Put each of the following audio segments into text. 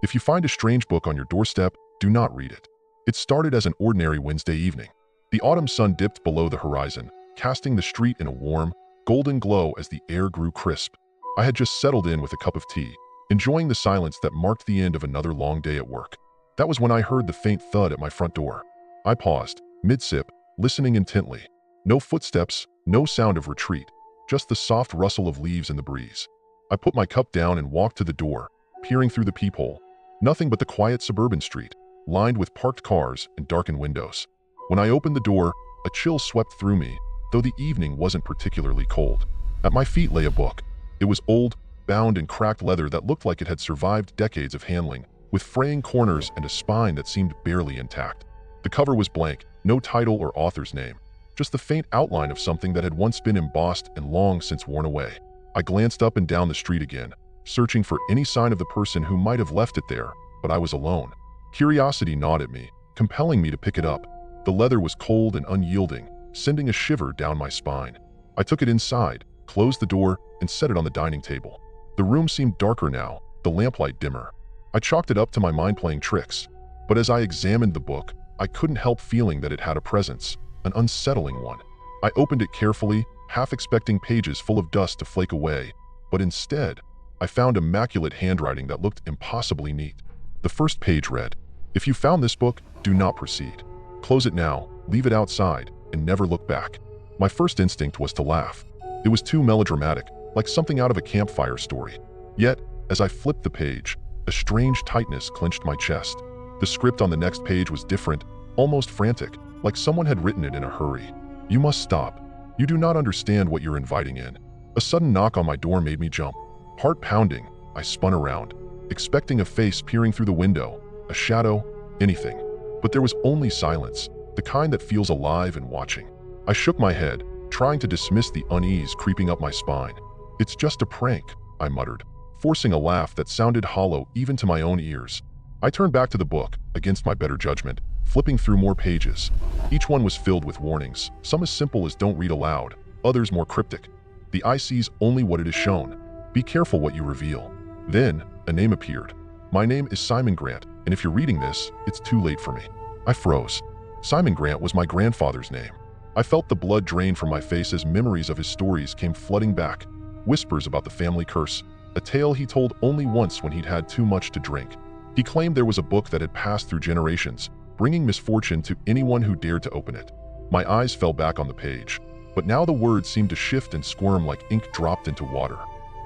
If you find a strange book on your doorstep, do not read it. It started as an ordinary Wednesday evening. The autumn sun dipped below the horizon, casting the street in a warm, golden glow as the air grew crisp. I had just settled in with a cup of tea, enjoying the silence that marked the end of another long day at work. That was when I heard the faint thud at my front door. I paused, mid-sip, listening intently. No footsteps, no sound of retreat, just the soft rustle of leaves in the breeze. I put my cup down and walked to the door, peering through the peephole. Nothing but the quiet suburban street, lined with parked cars and darkened windows. When I opened the door, a chill swept through me, though the evening wasn't particularly cold. At my feet lay a book. It was old, bound in cracked leather that looked like it had survived decades of handling, with fraying corners and a spine that seemed barely intact. The cover was blank, no title or author's name, just the faint outline of something that had once been embossed and long since worn away. I glanced up and down the street again, searching for any sign of the person who might have left it there, but I was alone. Curiosity gnawed at me, compelling me to pick it up. The leather was cold and unyielding, sending a shiver down my spine. I took it inside, closed the door, and set it on the dining table. The room seemed darker now, the lamplight dimmer. I chalked it up to my mind playing tricks, but as I examined the book, I couldn't help feeling that it had a presence, an unsettling one. I opened it carefully, half expecting pages full of dust to flake away, but instead, I found immaculate handwriting that looked impossibly neat. The first page read, "If you found this book, do not proceed. Close it now, leave it outside, and never look back." My first instinct was to laugh. It was too melodramatic, like something out of a campfire story. Yet, as I flipped the page, a strange tightness clenched my chest. The script on the next page was different, almost frantic, like someone had written it in a hurry. "You must stop. You do not understand what you're inviting in." A sudden knock on my door made me jump. Heart pounding, I spun around, expecting a face peering through the window, a shadow, anything. But there was only silence, the kind that feels alive and watching. I shook my head, trying to dismiss the unease creeping up my spine. "It's just a prank," I muttered, forcing a laugh that sounded hollow even to my own ears. I turned back to the book, against my better judgment, flipping through more pages. Each one was filled with warnings, some as simple as "don't read aloud," others more cryptic. "The eye sees only what it is shown. Be careful what you reveal." Then, a name appeared. "My name is Simon Grant, and if you're reading this, it's too late for me." I froze. Simon Grant was my grandfather's name. I felt the blood drain from my face as memories of his stories came flooding back. Whispers about the family curse, a tale he told only once when he'd had too much to drink. He claimed there was a book that had passed through generations, bringing misfortune to anyone who dared to open it. My eyes fell back on the page, but now the words seemed to shift and squirm like ink dropped into water.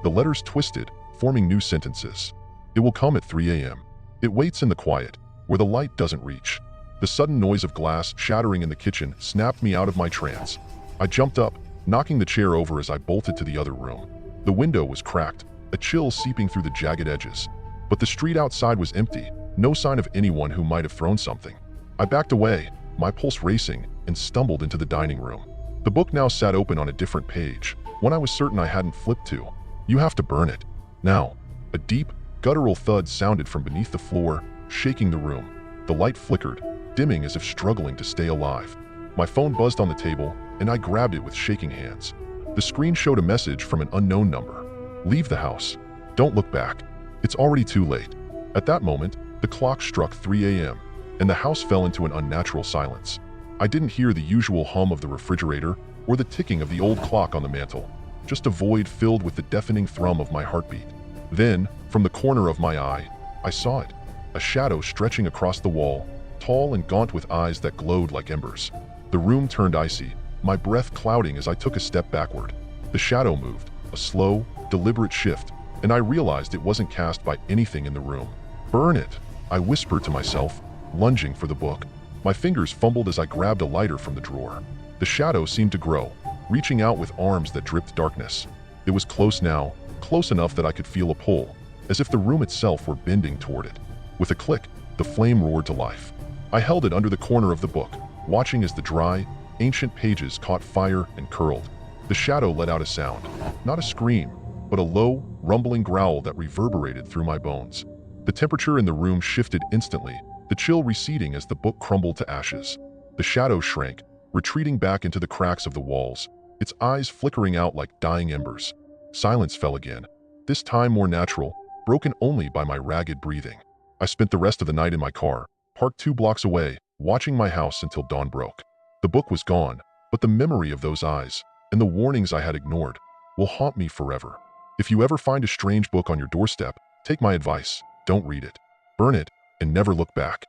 The letters twisted, forming new sentences. "It will come at 3 a.m. It waits in the quiet, where the light doesn't reach." The sudden noise of glass shattering in the kitchen snapped me out of my trance. I jumped up, knocking the chair over as I bolted to the other room. The window was cracked, a chill seeping through the jagged edges. But the street outside was empty, no sign of anyone who might have thrown something. I backed away, my pulse racing, and stumbled into the dining room. The book now sat open on a different page, one I was certain I hadn't flipped to. "You have to burn it. Now." A deep, guttural thud sounded from beneath the floor, shaking the room. The light flickered, dimming as if struggling to stay alive. My phone buzzed on the table, and I grabbed it with shaking hands. The screen showed a message from an unknown number. "Leave the house. Don't look back. It's already too late." At that moment, the clock struck 3 a.m., and the house fell into an unnatural silence. I didn't hear the usual hum of the refrigerator or the ticking of the old clock on the mantel, just a void filled with the deafening thrum of my heartbeat. Then, from the corner of my eye, I saw it, a shadow stretching across the wall, tall and gaunt with eyes that glowed like embers. The room turned icy, my breath clouding as I took a step backward. The shadow moved, a slow, deliberate shift, and I realized it wasn't cast by anything in the room. "Burn it," I whispered to myself, lunging for the book. My fingers fumbled as I grabbed a lighter from the drawer. The shadow seemed to grow, reaching out with arms that dripped darkness. It was close now, close enough that I could feel a pull, as if the room itself were bending toward it. With a click, the flame roared to life. I held it under the corner of the book, watching as the dry, ancient pages caught fire and curled. The shadow let out a sound, not a scream, but a low, rumbling growl that reverberated through my bones. The temperature in the room shifted instantly, the chill receding as the book crumbled to ashes. The shadow shrank, retreating back into the cracks of the walls, its eyes flickering out like dying embers. Silence fell again, this time more natural, broken only by my ragged breathing. I spent the rest of the night in my car, parked 2 blocks away, watching my house until dawn broke. The book was gone, but the memory of those eyes and the warnings I had ignored will haunt me forever. If you ever find a strange book on your doorstep, take my advice. Don't read it. Burn it and never look back.